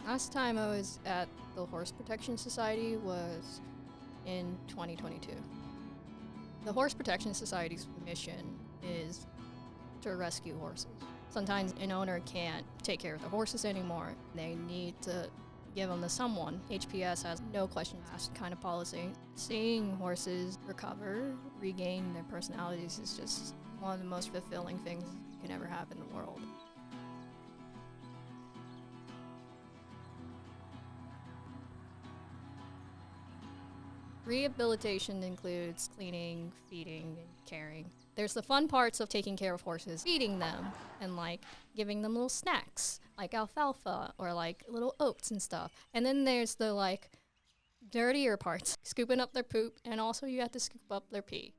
Last time I was at the Horse Protection Society was in 2022. The Horse Protection Society's mission is to rescue horses. Sometimes an owner can't take care of the horses anymore. They need to give them to someone. HPS has no questions asked kind of policy. Seeing horses recover, regain their personalities is just one of the most fulfilling things that can ever happen in the world. Rehabilitation includes cleaning, feeding, and caring. There's the fun parts of taking care of horses, feeding them, and like giving them little snacks, like alfalfa or like little oats and stuff. And then there's the like dirtier parts, scooping up their poop, and also you have to scoop up their pee.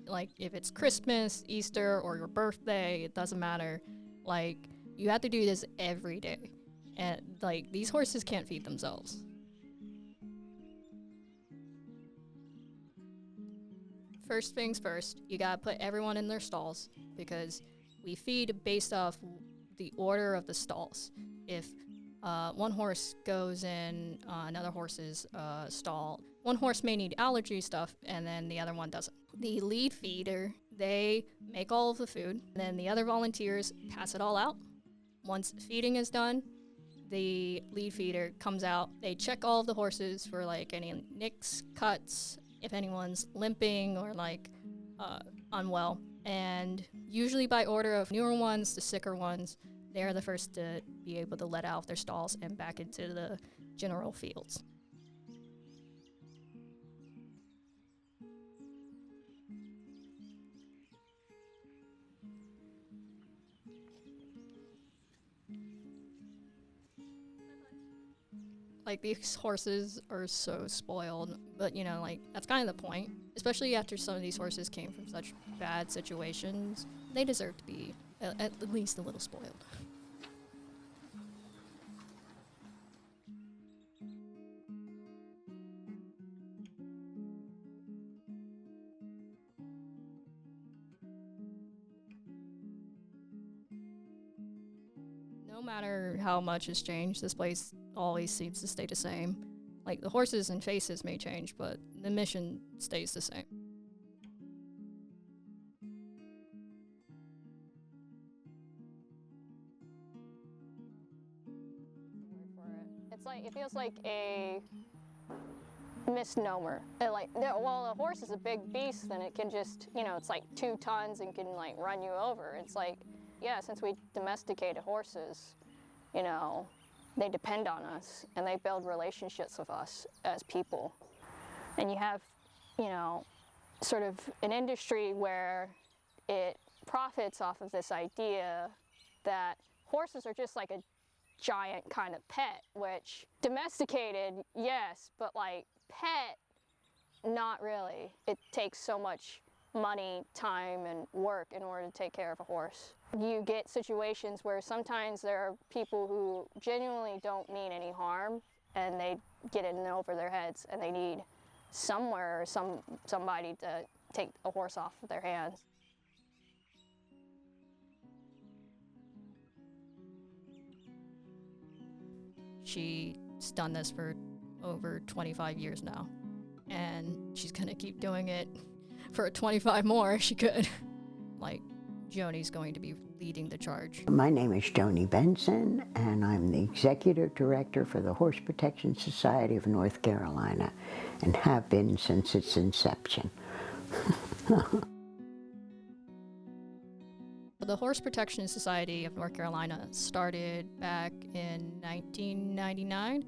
Like if it's Christmas, Easter, or your birthday, it doesn't matter. Like you have to do this every day. And like these horses can't feed themselves. First things first, you gotta put everyone in their stalls because we feed based off the order of the stalls. If one horse goes in another horse's stall, one horse may need allergy stuff and then the other one doesn't. The lead feeder, they make all of the food, and then the other volunteers pass it all out. Once feeding is done, the lead feeder comes out. They check all of the horses for like any nicks, cuts, if anyone's limping or like unwell. And usually by order of newer ones to sicker ones, they're the first to be able to let out of their stalls and back into the general fields. Like, these horses are so spoiled, but, you know, like, that's kind of the point. Especially after some of these horses came from such bad situations, they deserve to be at least a little spoiled. No matter how much has changed, this place always seems to stay the same. Like, the horses and faces may change, but the mission stays the same. It's like, it feels like a misnomer. And like, well, a horse is a big beast and it can just, you know, it's like 2 tons and can like run you over. It's like, yeah, since we domesticated horses, you know, they depend on us and they build relationships with us as people. And you have, you know, sort of an industry where it profits off of this idea that horses are just like a giant kind of pet, which domesticated, yes, but like pet, not really. It takes so much money, time, and work in order to take care of a horse. You get situations where sometimes there are people who genuinely don't mean any harm and they get in over their heads and they need somewhere or somebody to take a horse off of their hands. She's done this for over 25 years now, and she's gonna keep doing it for 25 more if she could. Like, Joanie's going to be leading the charge. My name is Joanie Benson, and I'm the Executive Director for the Horse Protection Society of North Carolina, and have been since its inception. The Horse Protection Society of North Carolina started back in 1999,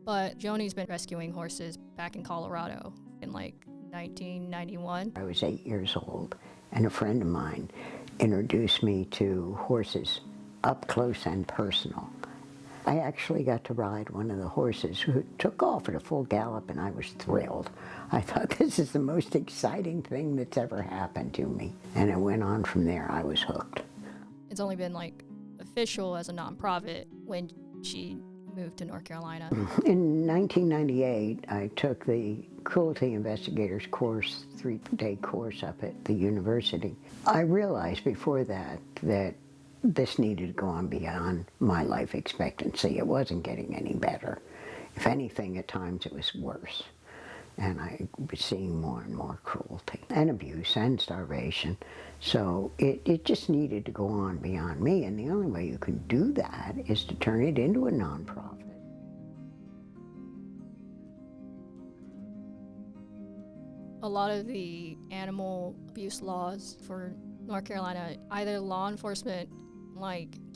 but Joanie's been rescuing horses back in Colorado in like 1991. I was 8 years old, and a friend of mine introduced me to horses up close and personal. I actually got to ride one of the horses who took off at a full gallop, and I was thrilled. I thought, this is the most exciting thing that's ever happened to me. And it went on from there. I was hooked. It's only been like official as a nonprofit when she moved to North Carolina. In 1998, I took the cruelty investigators course, 3-day course up at the university. I realized before that this needed to go on beyond my life expectancy. It wasn't getting any better. If anything, at times it was worse. And I was seeing more and more cruelty and abuse and starvation. So it just needed to go on beyond me. And the only way you can do that is to turn it into a nonprofit. A lot of the animal abuse laws for North Carolina, either law enforcement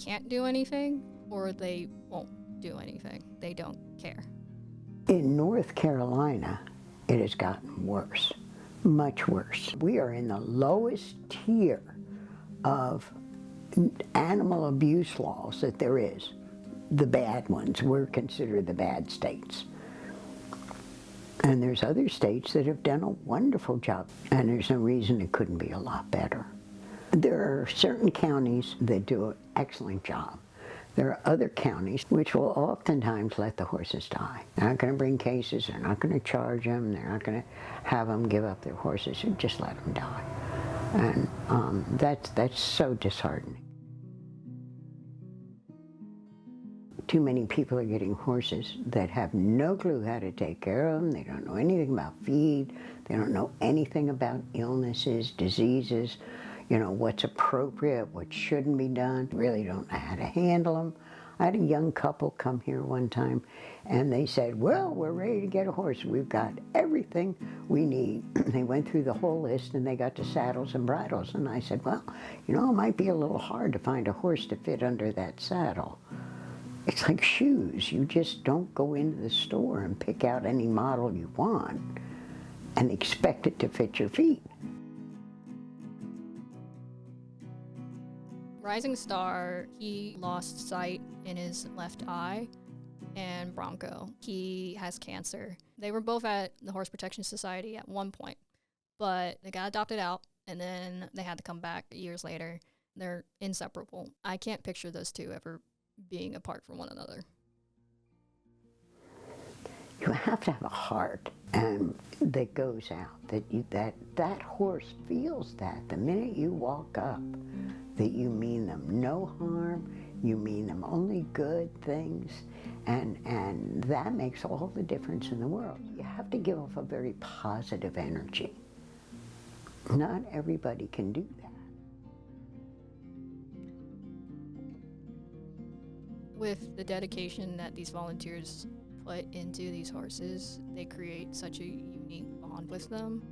can't do anything or they won't do anything. They don't care. In North Carolina, it has gotten worse, much worse. We are in the lowest tier of animal abuse laws that there is. The bad ones, we're considered the bad states. And there's other states that have done a wonderful job, and there's no reason it couldn't be a lot better. There are certain counties that do an excellent job. There are other counties which will oftentimes let the horses die. They're not going to bring cases, they're not going to charge them, they're not going to have them give up their horses, and just let them die. And that's so disheartening. Too many people are getting horses that have no clue how to take care of them. They don't know anything about feed. They don't know anything about illnesses, diseases, what's appropriate, what shouldn't be done. Really don't know how to handle them. I had a young couple come here one time and they said, well, we're ready to get a horse. We've got everything we need. They went through the whole list and they got to saddles and bridles. And I said, well, it might be a little hard to find a horse to fit under that saddle. It's like shoes. You just don't go into the store and pick out any model you want and expect it to fit your feet. Rising Star, he lost sight in his left eye, and Bronco, he has cancer. They were both at the Horse Protection Society at one point, but they got adopted out, and then they had to come back years later. They're inseparable. I can't picture those two ever being apart from one another. You have to have a heart that goes out, that horse feels that the minute you walk up, that you mean them no harm, you mean them only good things, and that makes all the difference in the world. You have to give off a very positive energy. Not everybody can do that. With the dedication that these volunteers put into these horses, they create such a unique bond with them.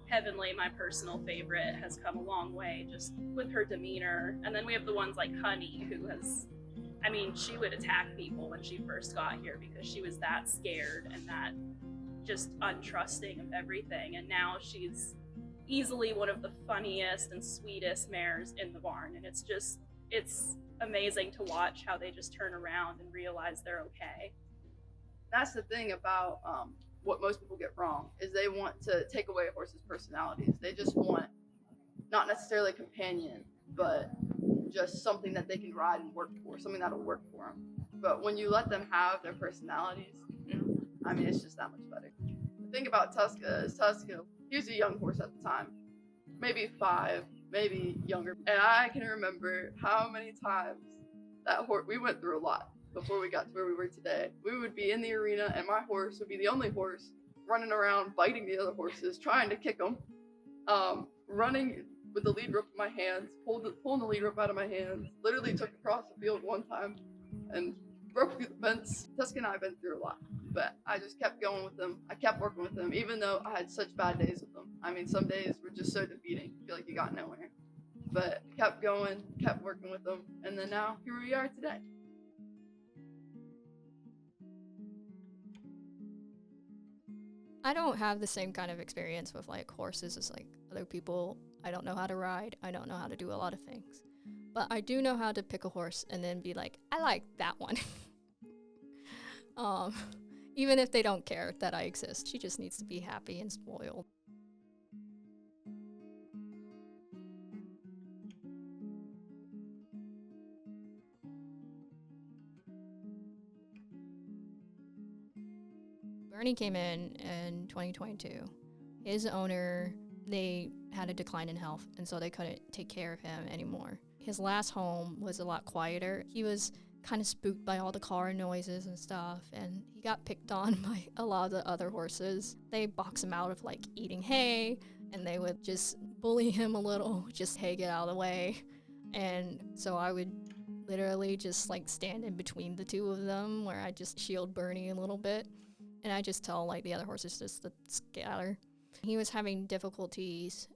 Heavenly, my personal favorite, has come a long way just with her demeanor. And then we have the ones like Honey, who she would attack people when she first got here because she was that scared and that just untrusting of everything. And now she's easily one of the funniest and sweetest mares in the barn. And it's amazing to watch how they just turn around and realize they're okay. That's the thing about what most people get wrong, is they want to take away a horse's personalities. They just want not necessarily a companion, but just something that they can ride and work for, something that'll work for them. But when you let them have their personalities, it's just that much better. The thing about Tuska is he was a young horse at the time, maybe 5, maybe younger. And I can remember how many times that horse, we went through a lot before we got to where we were today. We would be in the arena and my horse would be the only horse running around, biting the other horses, trying to kick them, running with the lead rope in my hands, pulling the lead rope out of my hands, literally took across the field one time and broke through the fence. Tuska and I have been through a lot, but I just kept going with them. I kept working with them, even though I had such bad days with them. Some days were just so defeating. I feel like you got nowhere. But kept going, kept working with them, and then now here we are today. I don't have the same kind of experience with horses as other people. I don't know how to ride. I don't know how to do a lot of things. But I do know how to pick a horse and then be like, I like that one. Even if they don't care that I exist. She just needs to be happy and spoiled. Bernie came in 2022. His owner they had a decline in health, and so they couldn't take care of him anymore. His last home was a lot quieter. He was kind of spooked by all the car noises and stuff, and he got picked on by a lot of the other horses. They box him out of like eating hay, and they would just bully him a little, just, hey, get out of the way. And so I would literally just like stand in between the two of them, where I just shield Bernie a little bit, and I just tell like the other horses just to scatter. He was having difficulties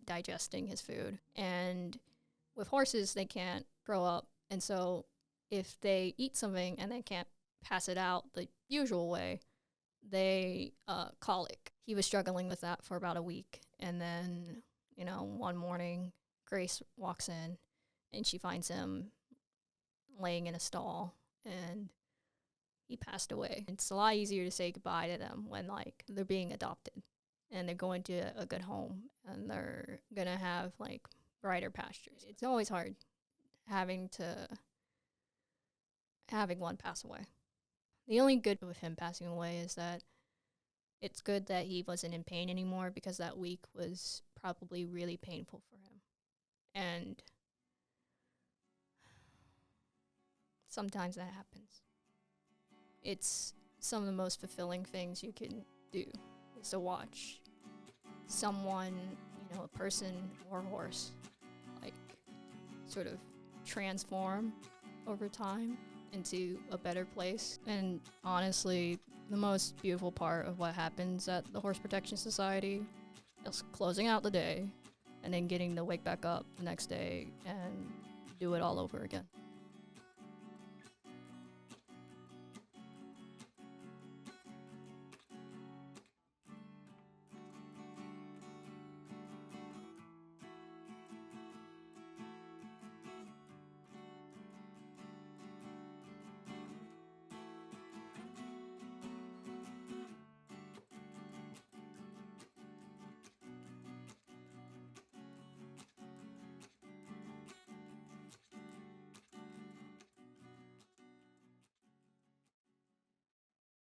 digesting his food, and with horses, they can't grow up, and so if they eat something and they can't pass it out the usual way, they colic. He was struggling with that for about a week, and then, you know, one morning, Grace walks in, and she finds him laying in a stall, and he passed away. It's a lot easier to say goodbye to them when, like, they're being adopted, and they're going to a good home, and they're gonna have, like, brighter pastures. It's always hard having one pass away. The only good with him passing away is that it's good that he wasn't in pain anymore, because that week was probably really painful for him. And sometimes that happens. It's some of the most fulfilling things you can do, is to watch someone, you know, a person or a horse, like, sort of transform over time into a better place. And honestly, the most beautiful part of what happens at the Horse Protection Society is closing out the day and then getting to wake back up the next day and do it all over again.